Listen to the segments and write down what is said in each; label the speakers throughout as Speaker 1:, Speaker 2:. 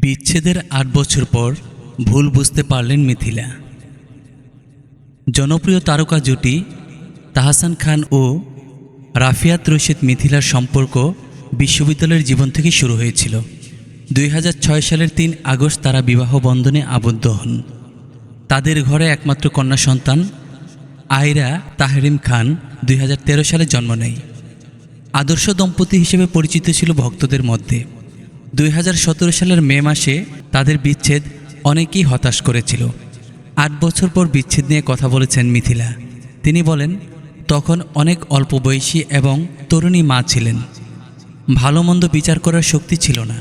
Speaker 1: বিচ্ছেদের ৮ বছর পর ভুল বুঝতে পারলেন মিথিলা। জনপ্রিয় তারকা জুটি তাহসান খান ও রাফিয়াত রশিদ মিথিলার সম্পর্ক বিশ্ববিদ্যালয়ের জীবন থেকে শুরু হয়েছিল। ২০০৬ সালের ৩ আগস্ট তারা বিবাহ বন্ধনে আবদ্ধ হন। তাদের ঘরে একমাত্র কন্যা সন্তান আয়রা তাহরিম খান ২০১৩ সালে জন্ম নেয়। আদর্শ দম্পতি হিসেবে পরিচিত ছিল ভক্তদের মধ্যে। ২০১৭ সালের মে মাসে তাদের বিচ্ছেদ অনেকেই হতাশ করেছিল। ৮ বছর পর বিচ্ছেদ নিয়ে কথা বলেছেন মিথিলা। তিনি বলেন, তখন অনেক অল্প বয়সী এবং তরুণী মা ছিলেন। ভালো মন্দ বিচার করার শক্তি ছিল না।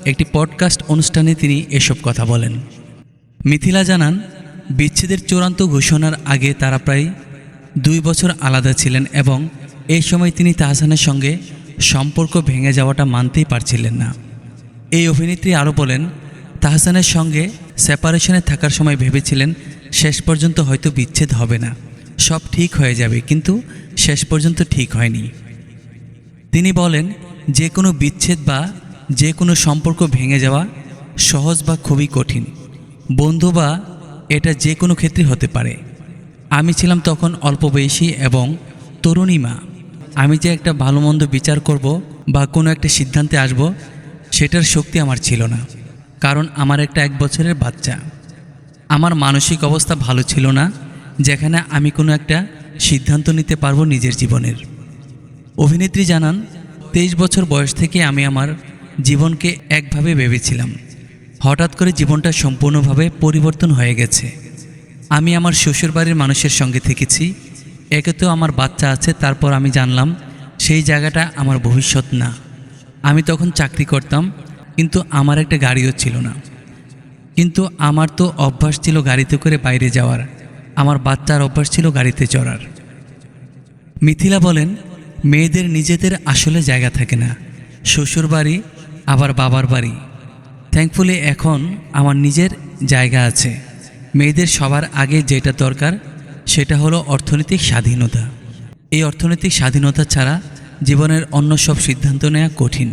Speaker 1: একটি পডকাস্ট অনুষ্ঠানে তিনি এসব কথা বলেন। মিথিলা জানান, বিচ্ছেদের চূড়ান্ত ঘোষণার আগে তারা প্রায় ২ বছর আলাদা ছিলেন এবং এই সময় তিনি তাহসানের সঙ্গে সম্পর্ক ভেঙে যাওয়াটা মানতেই পারছিলেন না। এই অভিনেত্রী আরও বলেন, তাহসানের সঙ্গে সেপারেশনে থাকার সময় ভেবেছিলেন শেষ পর্যন্ত হয়তো বিচ্ছেদ হবে না, সব ঠিক হয়ে যাবে, কিন্তু শেষ পর্যন্ত ঠিক হয়নি। তিনি বলেন, যে কোনো বিচ্ছেদ বা যে কোনো সম্পর্ক ভেঙে যাওয়া সহজ বা খুবই কঠিন। বন্ধু বা এটা যে কোনো ক্ষেত্রে হতে পারে। আমি ছিলাম তখন অল্প বয়সী এবং তরুণী মা। আমি যে একটা ভালো মন্দ বিচার করব বা কোনো একটা সিদ্ধান্তে আসব, সেটার শক্তি আমার ছিল না, কারণ আমার একটা ১ বছরের বাচ্চা। আমার মানসিক অবস্থা ভালো ছিল না, যেখানে আমি কোনো একটা সিদ্ধান্ত নিতে পারবো নিজের জীবনের। অভিনেত্রী জানান, ২৩ বছর বয়স থেকে আমি আমার জীবনকে একভাবে ভেবেছিলাম। হঠাৎ করে জীবনটা সম্পূর্ণভাবে পরিবর্তন হয়ে গেছে। আমি আমার শ্বশুরবাড়ির মানুষের সঙ্গে থেকেছি, একে তো আমার বাচ্চা আছে, তারপর আমি জানলাম সেই জায়গাটা আমার ভবিষ্যৎ না। আমি তখন চাকরি করতাম, কিন্তু আমার একটা গাড়িও ছিল না। কিন্তু আমার তো অভ্যাস ছিল গাড়িতে করে বাইরে যাওয়ার, আমার বাচ্চার অভ্যাস ছিল গাড়িতে চড়ার। মিথিলা বলেন, মেয়েদের নিজেদের আসলে জায়গা থাকে না, শ্বশুরবাড়ি আবার বাবার বাড়ি। থ্যাঙ্কফুলি এখন আমার নিজের জায়গা আছে। মেয়েদের সবার আগে যেটা দরকার সেটা হলো অর্থনৈতিক স্বাধীনতা। এই অর্থনৈতিক স্বাধীনতা ছাড়া জীবনের অন্য সব সিদ্ধান্ত নেওয়া কঠিন।